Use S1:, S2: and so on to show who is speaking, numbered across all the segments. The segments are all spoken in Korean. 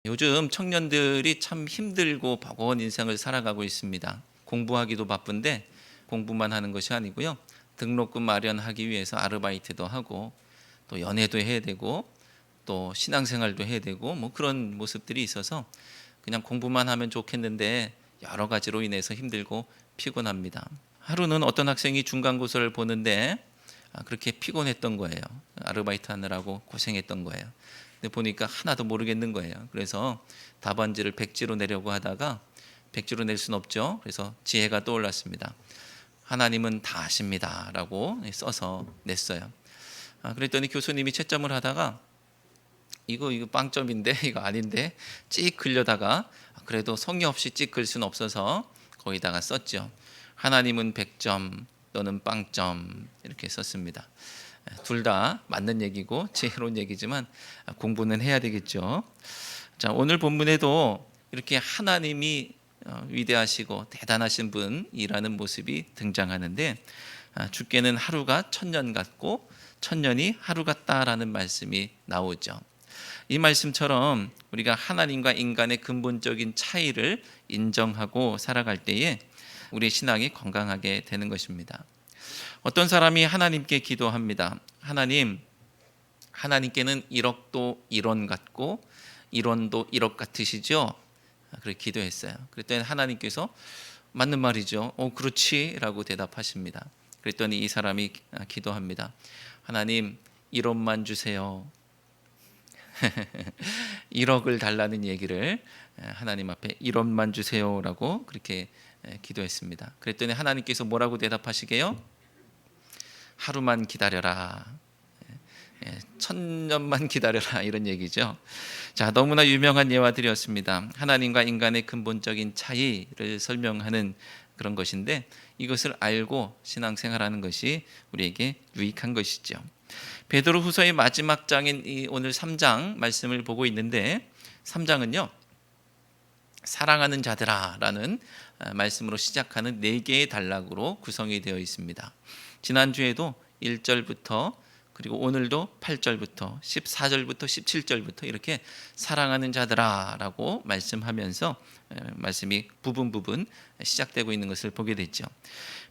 S1: 요즘 청년들이 참 힘들고 버거운 인생을 살아가고 있습니다. 공부하기도 바쁜데 공부만 하는 것이 아니고요. 등록금 마련하기 위해서 아르바이트도 하고 또 연애도 해야 되고 또 신앙생활도 해야 되고 뭐 그런 모습들이 있어서 그냥 공부만 하면 좋겠는데 여러 가지로 인해서 힘들고 피곤합니다. 하루는 어떤 학생이 중간고사를 보는데 그렇게 피곤했던 거예요. 아르바이트 하느라고 고생했던 거예요. 근데 보니까 하나도 모르겠는 거예요. 그래서 답안지를 백지로 내려고 하다가 백지로 낼 수는 없죠. 그래서 지혜가 떠올랐습니다. 하나님은 다 아십니다 라고 써서 냈어요. 그랬더니 교수님이 채점을 하다가 이거 빵점인데 이거 아닌데 찍 긁려다가 그래도 성의 없이 찍 긁을 수는 없어서 거기다가 썼죠. 하나님은 100점 너는 빵점 이렇게 썼습니다. 둘 다 맞는 얘기고 지혜로운 얘기지만 공부는 해야 되겠죠. 자, 오늘 본문에도 이렇게 하나님이 위대하시고 대단하신 분이라는 모습이 등장하는데 주께는 하루가 천년 같고 천년이 하루 같다라는 말씀이 나오죠. 이 말씀처럼 우리가 하나님과 인간의 근본적인 차이를 인정하고 살아갈 때에 우리의 신앙이 건강하게 되는 것입니다. 어떤 사람이 하나님께 기도합니다. 하나님께는 1억도 1원 같고 1원도 1억 같으시죠? 그렇게 기도했어요. 그랬더니 하나님께서 맞는 말이죠. 그렇지 라고 대답하십니다. 그랬더니 이 사람이 기도합니다. 하나님 1원만 주세요. 1억을 달라는 얘기를 하나님 앞에 1원만 주세요라고 그렇게 기도했습니다. 그랬더니 하나님께서 뭐라고 대답하시게요? 하루만 기다려라. 1000년만 기다려라 이런 얘기죠. 자, 너무나 유명한 예화들이었습니다. 하나님과 인간의 근본적인 차이를 설명하는 그런 것인데 이것을 알고 신앙생활하는 것이 우리에게 유익한 것이죠. 베드로후서의 마지막 장인 오늘 3장 말씀을 보고 있는데 3장은요. 사랑하는 자들아라는 말씀으로 시작하는 4개의 단락으로 구성이 되어 있습니다. 지난주에도 1절부터 그리고 오늘도 8절부터 14절부터 17절부터 이렇게 사랑하는 자들아라고 말씀하면서 말씀이 부분 시작되고 있는 것을 보게 됐죠.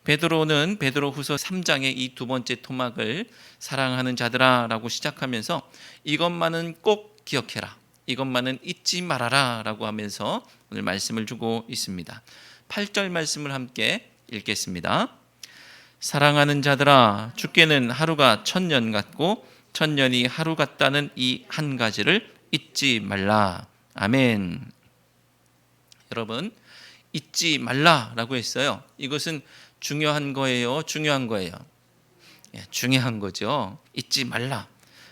S1: 베드로는 베드로후서 3장의 이 두 번째 토막을 사랑하는 자들아라고 시작하면서 이것만은 꼭 기억해라. 이것만은 잊지 말아라 라고 하면서 오늘 말씀을 주고 있습니다. 8절 말씀을 함께 읽겠습니다. 사랑하는 자들아 주께는 하루가 1000년 같고 1000년이 하루 같다는 이 한 가지를 잊지 말라. 아멘. 여러분 잊지 말라라고 했어요. 이것은 중요한 거예요. 중요한 거죠. 잊지 말라.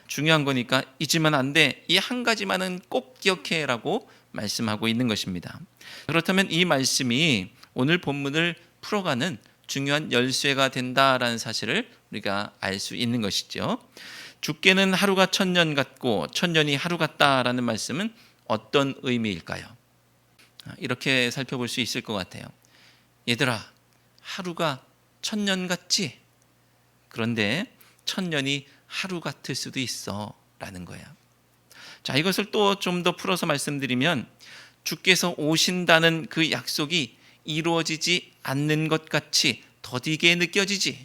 S1: 중요한 거니까 잊으면 안 돼. 이 한 가지만은 꼭 기억해라고 말씀하고 있는 것입니다. 그렇다면 이 말씀이 오늘 본문을 풀어가는 중요한 열쇠가 된다라는 사실을 우리가 알 수 있는 것이죠. 주께는 하루가 1000년 같고 1000년이 하루 같다라는 말씀은 어떤 의미일까요? 이렇게 살펴볼 수 있을 것 같아요. 얘들아, 하루가 1000년 같지? 그런데 1000년이 하루 같을 수도 있어 라는 거야. 자, 이것을 또 좀 더 풀어서 말씀드리면 주께서 오신다는 그 약속이 이루어지지 않는 것 같이 더디게 느껴지지.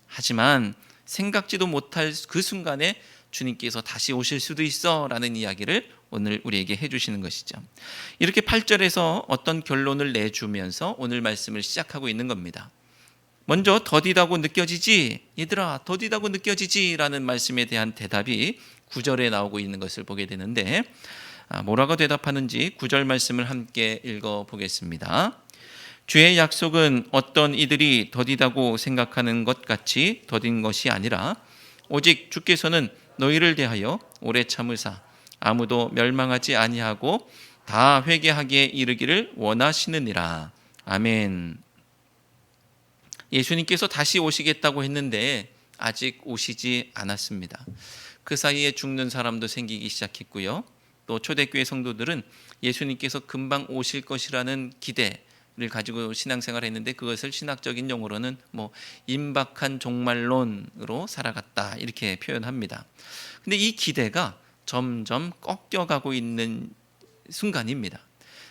S1: 하지만 생각지도 못할 그 순간에 주님께서 다시 오실 수도 있어 라는 이야기를 오늘 우리에게 해주시는 것이죠. 이렇게 8절에서 어떤 결론을 내주면서 오늘 말씀을 시작하고 있는 겁니다. 먼저 더디다고 느껴지지? 얘들아 더디다고 느껴지지? 라는 말씀에 대한 대답이 9절에 나오고 있는 것을 보게 되는데 뭐라고 대답하는지 9절 말씀을 함께 읽어보겠습니다. 주의 약속은 어떤 이들이 더디다고 생각하는 것 같이 더딘 것이 아니라 오직 주께서는 너희를 대하여 오래 참으사 아무도 멸망하지 아니하고 다 회개하기에 이르기를 원하시느니라. 아멘. 예수님께서 다시 오시겠다고 했는데 아직 오시지 않았습니다. 그 사이에 죽는 사람도 생기기 시작했고요. 또 초대교회 성도들은 예수님께서 금방 오실 것이라는 기대, 가지고 신앙생활을 했는데 그것을 신학적인 용어로는 임박한 종말론으로 살아갔다 이렇게 표현합니다. 근데 이 기대가 점점 꺾여가고 있는 순간입니다.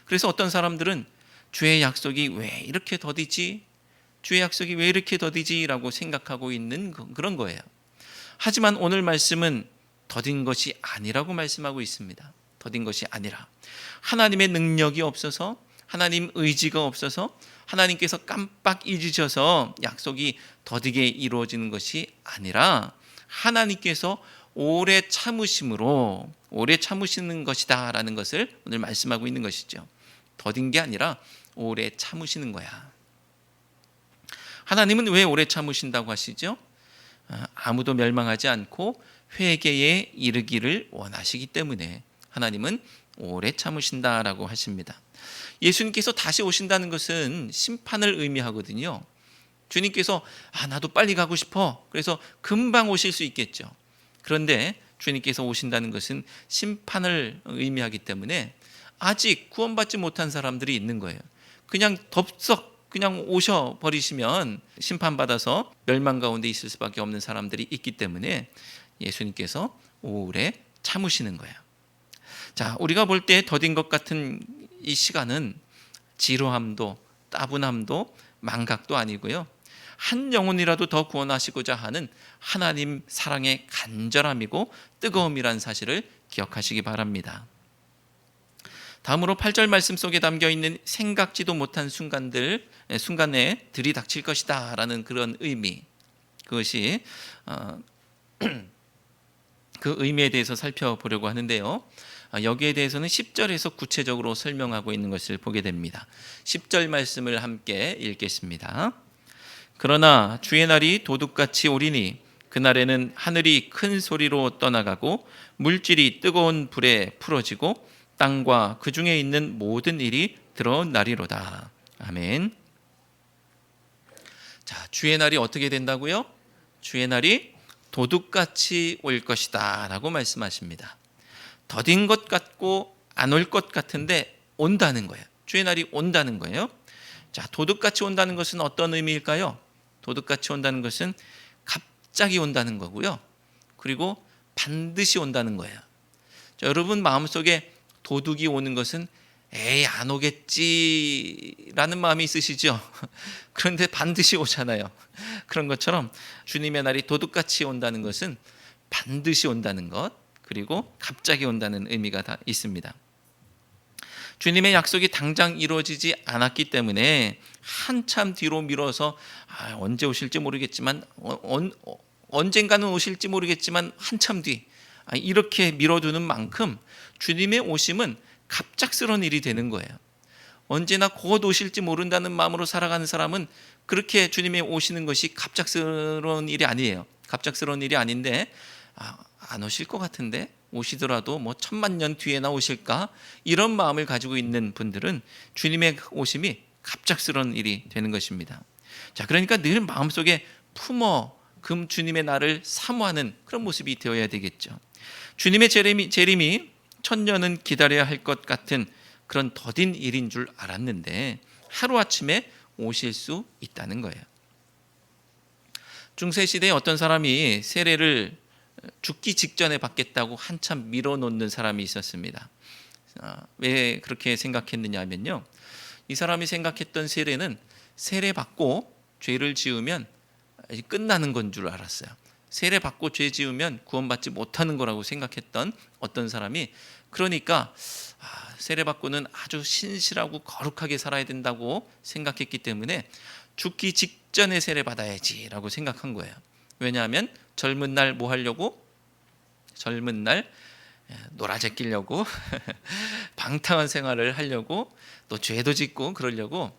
S1: 그래서 어떤 사람들은 주의 약속이 왜 이렇게 더디지? 주의 약속이 왜 이렇게 더디지? 라고 생각하고 있는 그런 거예요. 하지만 오늘 말씀은 더딘 것이 아니라고 말씀하고 있습니다. 더딘 것이 아니라 하나님의 능력이 없어서, 하나님 의지가 없어서, 하나님께서 깜빡 잊으셔서 약속이 더디게 이루어지는 것이 아니라 하나님께서 오래 참으심으로 오래 참으시는 것이다 라는 것을 오늘 말씀하고 있는 것이죠. 더딘 게 아니라 오래 참으시는 거야. 하나님은 왜 오래 참으신다고 하시죠? 아무도 멸망하지 않고 회개에 이르기를 원하시기 때문에 하나님은 오래 참으신다라고 하십니다. 예수님께서 다시 오신다는 것은 심판을 의미하거든요. 주님께서 나도 빨리 가고 싶어. 그래서 금방 오실 수 있겠죠. 그런데 주님께서 오신다는 것은 심판을 의미하기 때문에 아직 구원받지 못한 사람들이 있는 거예요. 그냥 덥석 그냥 오셔버리시면 심판받아서 멸망 가운데 있을 수밖에 없는 사람들이 있기 때문에 예수님께서 오래 참으시는 거예요. 자, 우리가 볼 때 더딘 것 같은 이 시간은 지루함도 따분함도 망각도 아니고요. 한 영혼이라도 더 구원하시고자 하는 하나님 사랑의 간절함이고 뜨거움이란 사실을 기억하시기 바랍니다. 다음으로 8절 말씀 속에 담겨있는 생각지도 못한 순간에 들이닥칠 것이다 라는 그런 의미, 그것이 그 의미에 대해서 살펴보려고 하는데요. 여기에 대해서는 10절에서 구체적으로 설명하고 있는 것을 보게 됩니다. 10절 말씀을 함께 읽겠습니다. 그러나 주의 날이 도둑같이 오리니 그날에는 하늘이 큰 소리로 떠나가고 물질이 뜨거운 불에 풀어지고 땅과 그 중에 있는 모든 일이 드러운 날이로다. 아멘. 자, 주의 날이 어떻게 된다고요? 주의 날이 도둑같이 올 것이다 라고 말씀하십니다. 더딘 것 같고 안 올 것 같은데 온다는 거예요. 주의 날이 온다는 거예요. 자, 도둑같이 온다는 것은 어떤 의미일까요? 도둑같이 온다는 것은 갑자기 온다는 거고요. 그리고 반드시 온다는 거예요. 자, 여러분 마음속에 도둑이 오는 것은 에이 안 오겠지라는 마음이 있으시죠? 그런데 반드시 오잖아요. 그런 것처럼 주님의 날이 도둑같이 온다는 것은 반드시 온다는 것, 그리고 갑자기 온다는 의미가 다 있습니다. 주님의 약속이 당장 이루어지지 않았기 때문에 한참 뒤로 미뤄서 언제 오실지 모르겠지만 언젠가는 오실지 모르겠지만 한참 뒤 이렇게 미뤄두는 만큼 주님의 오심은 갑작스러운 일이 되는 거예요. 언제나 곧 오실지 모른다는 마음으로 살아가는 사람은 그렇게 주님의 오시는 것이 갑작스러운 일이 아니에요. 갑작스러운 일이 아닌데 안 오실 것 같은데 오시더라도 1000만 년 뒤에나 오실까 이런 마음을 가지고 있는 분들은 주님의 오심이 갑작스러운 일이 되는 것입니다. 자, 그러니까 늘 마음속에 품어 주님의 날을 사모하는 그런 모습이 되어야 되겠죠. 주님의 재림이 1000년은 기다려야 할 것 같은 그런 더딘 일인 줄 알았는데 하루아침에 오실 수 있다는 거예요. 중세시대에 어떤 사람이 세례를 죽기 직전에 받겠다고 한참 밀어놓는 사람이 있었습니다. 왜 그렇게 생각했느냐 하면요, 이 사람이 생각했던 세례는 세례 받고 죄를 지으면 끝나는 건 줄 알았어요. 세례 받고 죄 지으면 구원받지 못하는 거라고 생각했던 어떤 사람이, 그러니까 세례 받고는 아주 신실하고 거룩하게 살아야 된다고 생각했기 때문에 죽기 직전에 세례 받아야지라고 생각한 거예요. 왜냐하면 젊은 날 뭐 하려고? 젊은 날 놀아제끼려고 방탕한 생활을 하려고 또 죄도 짓고 그러려고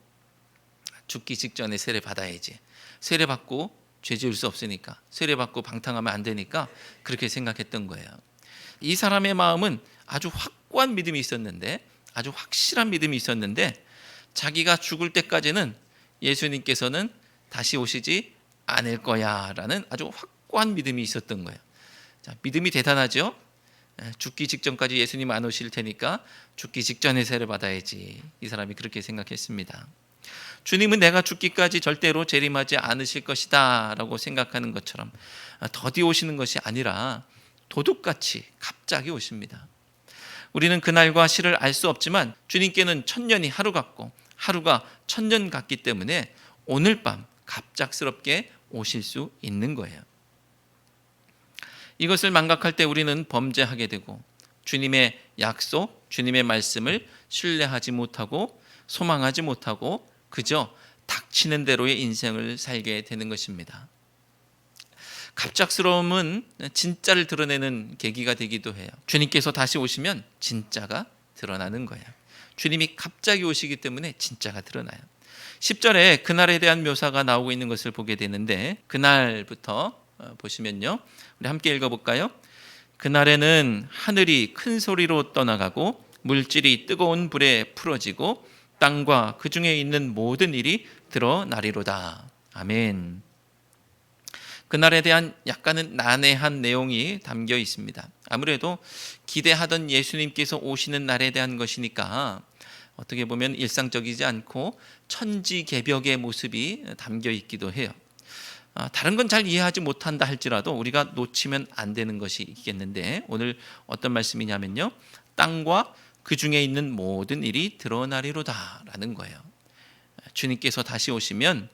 S1: 죽기 직전에 세례 받아야지. 세례 받고 죄 지을 수 없으니까, 세례 받고 방탕하면 안 되니까 그렇게 생각했던 거예요. 이 사람의 마음은 아주 확고한 믿음이 있었는데, 아주 확실한 믿음이 있었는데 자기가 죽을 때까지는 예수님께서는 다시 오시지 않을 거야라는 아주 확고한 믿음이 있었던 거예요. 자, 믿음이 대단하죠. 죽기 직전까지 예수님 안 오실 테니까 죽기 직전에 세례 받아야지. 이 사람이 그렇게 생각했습니다. 주님은 내가 죽기까지 절대로 재림하지 않으실 것이다 라고 생각하는 것처럼 더디 오시는 것이 아니라 도둑같이 갑자기 오십니다. 우리는 그날과 시를 알 수 없지만 주님께는 천년이 하루 같고 하루가 천년 같기 때문에 오늘 밤 갑작스럽게 오실 수 있는 거예요. 이것을 망각할 때 우리는 범죄하게 되고 주님의 약속, 주님의 말씀을 신뢰하지 못하고 소망하지 못하고 그저 닥치는 대로의 인생을 살게 되는 것입니다. 갑작스러움은 진짜를 드러내는 계기가 되기도 해요. 주님께서 다시 오시면 진짜가 드러나는 거예요. 주님이 갑자기 오시기 때문에 진짜가 드러나요. 10절에 그날에 대한 묘사가 나오고 있는 것을 보게 되는데 그날부터 보시면요. 우리 함께 읽어볼까요? 그날에는 하늘이 큰 소리로 떠나가고 물질이 뜨거운 불에 풀어지고 땅과 그 중에 있는 모든 일이 드러나리로다. 아멘. 그날에 대한 약간은 난해한 내용이 담겨 있습니다. 아무래도 기대하던 예수님께서 오시는 날에 대한 것이니까 어떻게 보면 일상적이지 않고 천지개벽의 모습이 담겨 있기도 해요. 다른 건 잘 이해하지 못한다 할지라도 우리가 놓치면 안 되는 것이 있겠는데 오늘 어떤 말씀이냐면요. 땅과 그 중에 있는 모든 일이 드러나리로다 라는 거예요. 주님께서 다시 오시면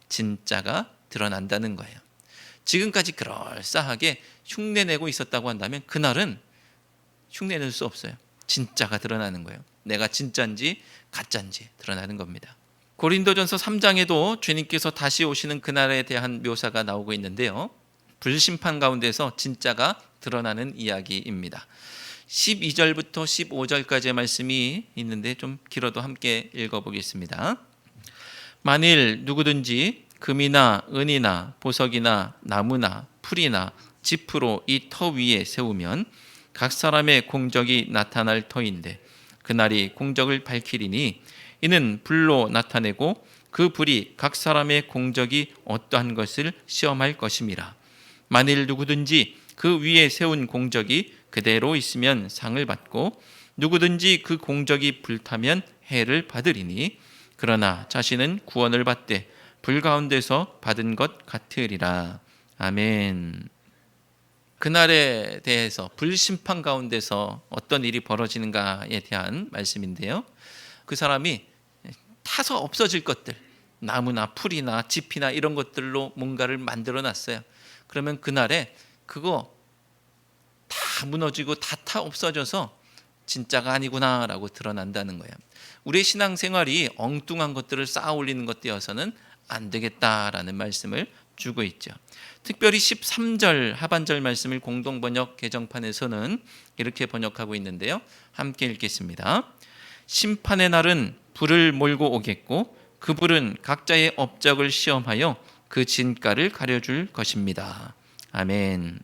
S1: 진짜가 드러난다는 거예요. 지금까지 그럴싸하게 흉내내고 있었다고 한다면 그날은 흉내낼 수 없어요. 진짜가 드러나는 거예요. 내가 진짜인지 가짜인지 드러나는 겁니다. 고린도전서 3장에도 주님께서 다시 오시는 그날에 대한 묘사가 나오고 있는데요. 불심판 가운데서 진짜가 드러나는 이야기입니다. 12절부터 15절까지의 말씀이 있는데 좀 길어도 함께 읽어보겠습니다. 만일 누구든지 금이나 은이나 보석이나 나무나 풀이나 지프로 이 터 위에 세우면 각 사람의 공적이 나타날 터인데 그날이 공적을 밝히리니 이는 불로 나타내고 그 불이 각 사람의 공적이 어떠한 것을 시험할 것임이라. 만일 누구든지 그 위에 세운 공적이 그대로 있으면 상을 받고 누구든지 그 공적이 불타면 해를 받으리니 그러나 자신은 구원을 받되 불 가운데서 받은 것 같으리라. 아멘. 그날에 대해서 불심판 가운데서 어떤 일이 벌어지는가에 대한 말씀인데요. 그 사람이 타서 없어질 것들, 나무나 풀이나 짚이나 이런 것들로 뭔가를 만들어 놨어요. 그러면 그날에 그거 다 무너지고 다 타 없어져서 진짜가 아니구나라고 드러난다는 거예요. 우리의 신앙생활이 엉뚱한 것들을 쌓아 올리는 것 되어서는 안 되겠다라는 말씀을 주고 있죠. 특별히 13절 하반절 말씀을 공동번역 개정판에서는 이렇게 번역하고 있는데요. 함께 읽겠습니다. 심판의 날은 불을 몰고 오겠고 그 불은 각자의 업적을 시험하여 그 진가를 가려줄 것입니다. 아멘.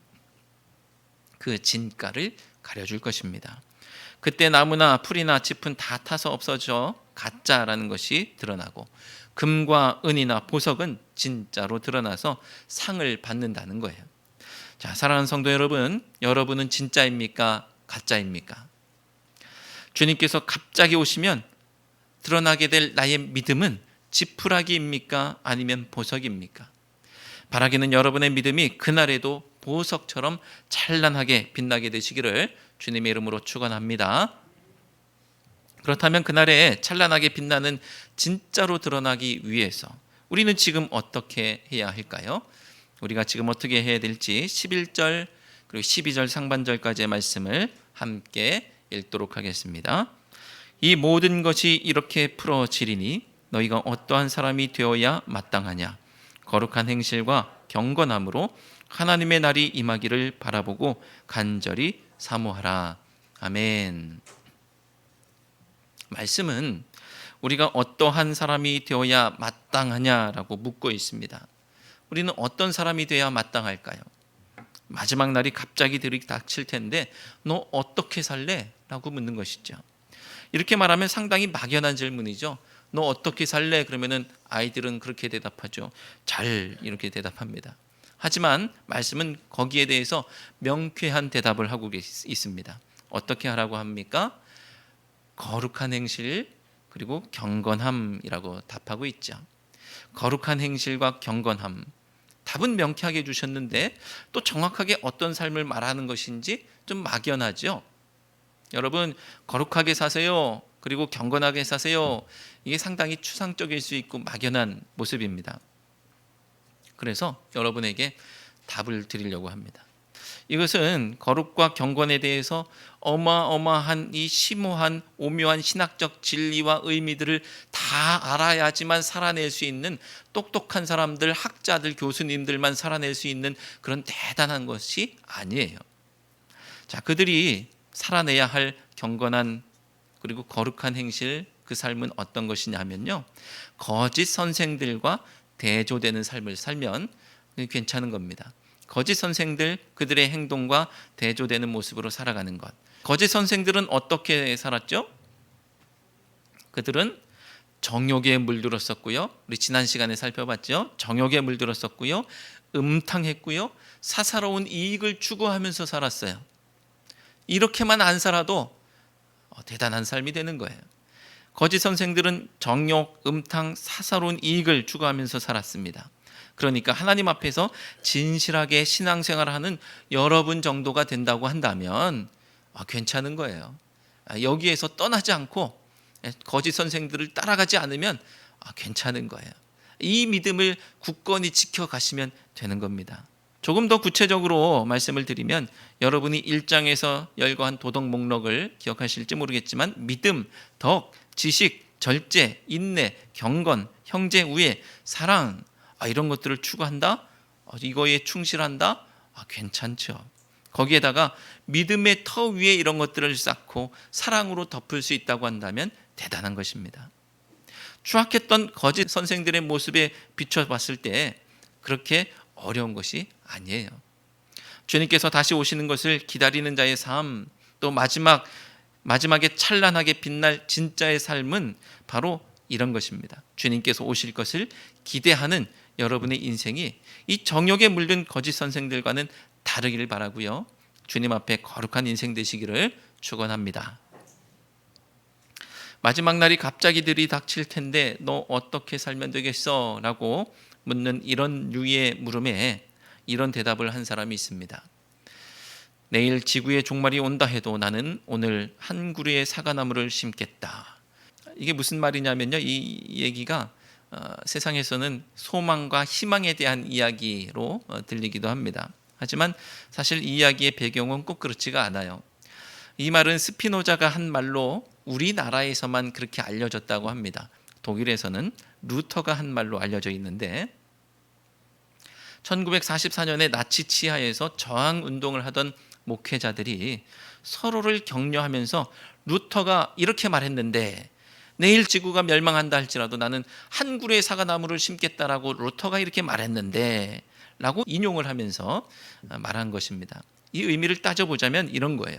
S1: 그 진가를 가려줄 것입니다. 그때 나무나 풀이나 짚은 다 타서 없어져 가짜라는 것이 드러나고 금과 은이나 보석은 진짜로 드러나서 상을 받는다는 거예요. 자, 사랑하는 성도 여러분, 여러분은 진짜입니까? 가짜입니까? 주님께서 갑자기 오시면 드러나게 될 나의 믿음은 지푸라기입니까? 아니면 보석입니까? 바라기는 여러분의 믿음이 그날에도 보석처럼 찬란하게 빛나게 되시기를 주님의 이름으로 축원합니다. 그렇다면 그날에 찬란하게 빛나는 진짜로 드러나기 위해서 우리는 지금 어떻게 해야 할까요? 우리가 지금 어떻게 해야 될지 11절 그리고 12절 상반절까지의 말씀을 함께 읽도록 하겠습니다. 이 모든 것이 이렇게 풀어지리니 너희가 어떠한 사람이 되어야 마땅하냐? 거룩한 행실과 경건함으로 하나님의 날이 임하기를 바라보고 간절히 사모하라. 아멘. 말씀은 우리가 어떠한 사람이 되어야 마땅하냐라고 묻고 있습니다. 우리는 어떤 사람이 되어야 마땅할까요? 마지막 날이 갑자기 들이닥칠 텐데 너 어떻게 살래? 라고 묻는 것이죠. 이렇게 말하면 상당히 막연한 질문이죠. 너 어떻게 살래? 그러면은 아이들은 그렇게 대답하죠. 잘 이렇게 대답합니다. 하지만 말씀은 거기에 대해서 명쾌한 대답을 하고 있습니다. 어떻게 하라고 합니까? 거룩한 행실, 그리고 경건함이라고 답하고 있죠. 거룩한 행실과 경건함. 답은 명쾌하게 주셨는데 또 정확하게 어떤 삶을 말하는 것인지 좀 막연하죠. 여러분, 거룩하게 사세요. 그리고 경건하게 사세요. 이게 상당히 추상적일 수 있고 막연한 모습입니다. 그래서 여러분에게 답을 드리려고 합니다. 이것은 거룩과 경건에 대해서 어마어마한 이 심오한 오묘한 신학적 진리와 의미들을 다 알아야지만 살아낼 수 있는 똑똑한 사람들, 학자들, 교수님들만 살아낼 수 있는 그런 대단한 것이 아니에요. 자, 그들이 살아내야 할 경건한 그리고 거룩한 행실, 그 삶은 어떤 것이냐면요, 거짓 선생들과 대조되는 삶을 살면 괜찮은 겁니다. 거짓 선생들, 그들의 행동과 대조되는 모습으로 살아가는 것. 거짓 선생들은 어떻게 살았죠? 그들은 정욕에 물들었었고요. 우리 지난 시간에 살펴봤죠. 정욕에 물들었었고요. 음탕했고요. 사사로운 이익을 추구하면서 살았어요. 이렇게만 안 살아도 대단한 삶이 되는 거예요. 거짓 선생들은 정욕, 음탕, 사사로운 이익을 추구하면서 살았습니다. 그러니까 하나님 앞에서 진실하게 신앙생활을 하는 여러분 정도가 된다고 한다면 괜찮은 거예요. 여기에서 떠나지 않고 거짓 선생들을 따라가지 않으면 괜찮은 거예요. 이 믿음을 굳건히 지켜가시면 되는 겁니다. 조금 더 구체적으로 말씀을 드리면 여러분이 1장에서 열거한 도덕 목록을 기억하실지 모르겠지만 믿음, 덕, 지식, 절제, 인내, 경건, 형제 우애, 사랑, 이런 것들을 추구한다? 이거에 충실한다? 괜찮죠. 거기에다가 믿음의 터 위에 이런 것들을 쌓고 사랑으로 덮을 수 있다고 한다면 대단한 것입니다. 추악했던 거짓 선생들의 모습에 비춰봤을 때 그렇게 어려운 것이 아니에요. 주님께서 다시 오시는 것을 기다리는 자의 삶, 또 마지막에 찬란하게 빛날 진짜의 삶은 바로 이런 것입니다. 주님께서 오실 것을 기대하는 여러분의 인생이 이 정욕에 물든 거짓 선생들과는 다르기를 바라고요. 주님 앞에 거룩한 인생 되시기를 축원합니다. 마지막 날이 갑자기 들이닥칠 텐데 너 어떻게 살면 되겠어? 라고 묻는 이런 유의 물음에 이런 대답을 한 사람이 있습니다. 내일 지구의 종말이 온다 해도 나는 오늘 한 그루의 사과나무를 심겠다. 이게 무슨 말이냐면요, 이 얘기가 세상에서는 소망과 희망에 대한 이야기로 들리기도 합니다. 하지만 사실 이 이야기의 배경은 꼭 그렇지가 않아요. 이 말은 스피노자가 한 말로 우리나라에서만 그렇게 알려졌다고 합니다. 독일에서는 루터가 한 말로 알려져 있는데 1944년에 나치 치하에서 저항 운동을 하던 목회자들이 서로를 격려하면서 루터가 이렇게 말했는데 내일 지구가 멸망한다 할지라도 나는 한 그루의 사과나무를 심겠다라고 루터가 이렇게 말했는데 라고 인용을 하면서 말한 것입니다. 이 의미를 따져보자면 이런 거예요.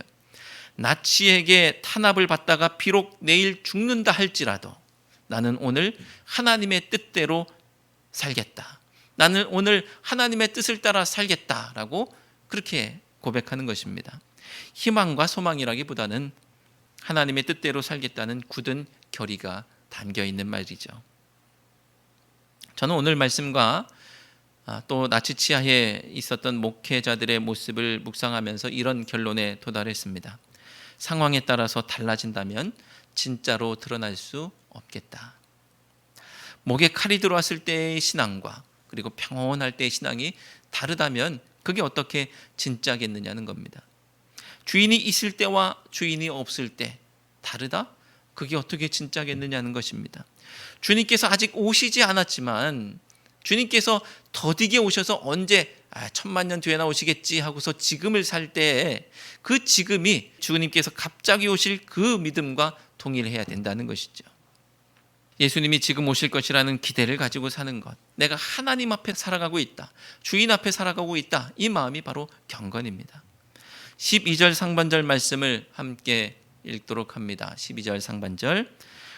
S1: 나치에게 탄압을 받다가 비록 내일 죽는다 할지라도 나는 오늘 하나님의 뜻대로 살겠다. 나는 오늘 하나님의 뜻을 따라 살겠다라고 그렇게 고백하는 것입니다. 희망과 소망이라기보다는 하나님의 뜻대로 살겠다는 굳은 결의가 담겨 있는 말이죠. 저는 오늘 말씀과 또 나치 치하에 있었던 목회자들의 모습을 묵상하면서 이런 결론에 도달했습니다. 상황에 따라서 달라진다면 진짜로 드러날 수 없겠다. 목에 칼이 들어왔을 때의 신앙과 그리고 평온할 때의 신앙이 다르다면 그게 어떻게 진짜겠느냐는 겁니다. 주인이 있을 때와 주인이 없을 때 다르다? 그게 어떻게 진짜겠느냐는 것입니다. 주님께서 아직 오시지 않았지만 주님께서 더디게 오셔서 언제 1000만 년 뒤에 나오시겠지 하고서 지금을 살 때 그 지금이 주님께서 갑자기 오실 그 믿음과 동일해야 된다는 것이죠. 예수님이 지금 오실 것이라는 기대를 가지고 사는 것, 내가 하나님 앞에 살아가고 있다, 주인 앞에 살아가고 있다, 이 마음이 바로 경건입니다. 12절 상반절 말씀을 함께 읽도록 합니다. 12절 상반절,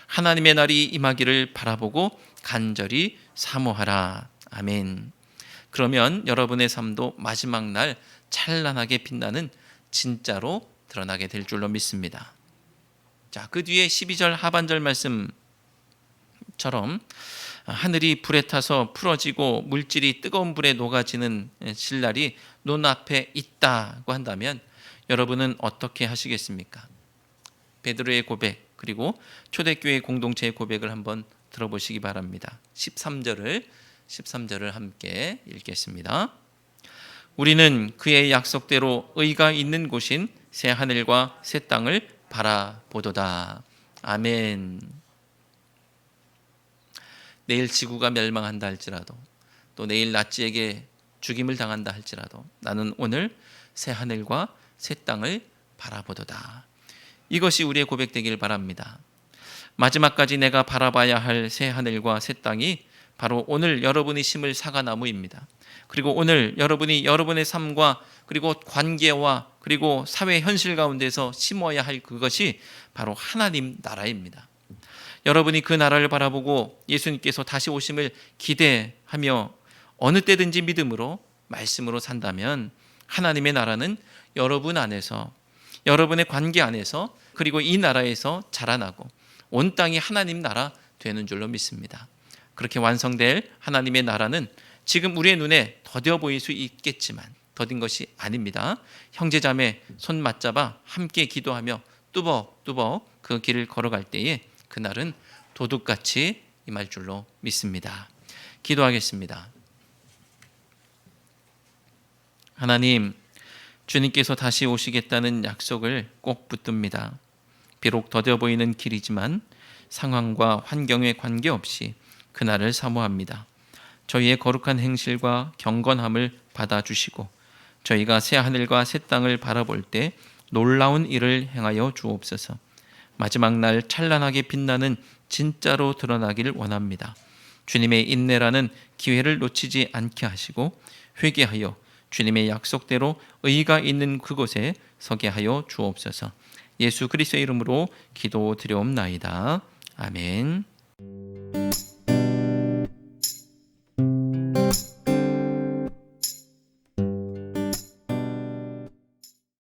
S1: 하나님의 날이 임하기를 바라보고 간절히 사모하라. 아멘. 그러면 여러분의 삶도 마지막 날 찬란하게 빛나는 진짜로 드러나게 될 줄로 믿습니다. 자, 그 뒤에 12절 하반절 말씀 처럼 하늘이 불에 타서 풀어지고 물질이 뜨거운 불에 녹아지는 신날이 눈앞에 있다고 한다면 여러분은 어떻게 하시겠습니까? 베드로의 고백 그리고 초대교회 공동체의 고백을 한번 들어보시기 바랍니다. 13절을 함께 읽겠습니다. 우리는 그의 약속대로 의가 있는 곳인 새 하늘과 새 땅을 바라보도다. 아멘. 내일 지구가 멸망한다 할지라도 또 내일 나치에게 죽임을 당한다 할지라도 나는 오늘 새 하늘과 새 땅을 바라보도다. 이것이 우리의 고백되길 바랍니다. 마지막까지 내가 바라봐야 할 새 하늘과 새 땅이 바로 오늘 여러분이 심을 사과나무입니다. 그리고 오늘 여러분이 여러분의 삶과 그리고 관계와 그리고 사회 현실 가운데서 심어야 할 그것이 바로 하나님 나라입니다. 여러분이 그 나라를 바라보고 예수님께서 다시 오심을 기대하며 어느 때든지 믿음으로 말씀으로 산다면 하나님의 나라는 여러분 안에서 여러분의 관계 안에서 그리고 이 나라에서 자라나고 온 땅이 하나님 나라 되는 줄로 믿습니다. 그렇게 완성될 하나님의 나라는 지금 우리의 눈에 더뎌 보일 수 있겠지만 더딘 것이 아닙니다. 형제자매 손 맞잡아 함께 기도하며 뚜벅뚜벅 그 길을 걸어갈 때에 그날은 도둑같이 임할 줄로 믿습니다. 기도하겠습니다. 하나님, 주님께서 다시 오시겠다는 약속을 꼭 붙듭니다. 비록 더뎌 보이는 길이지만 상황과 환경에 관계없이 그날을 사모합니다. 저희의 거룩한 행실과 경건함을 받아주시고 저희가 새 하늘과 새 땅을 바라볼 때 놀라운 일을 행하여 주옵소서. 마지막 날 찬란하게 빛나는 진짜로 드러나기를 원합니다. 주님의 인내라는 기회를 놓치지 않게 하시고 회개하여 주님의 약속대로 의가 있는 그곳에 서게 하여 주옵소서. 예수 그리스도의 이름으로 기도드려옵나이다. 아멘.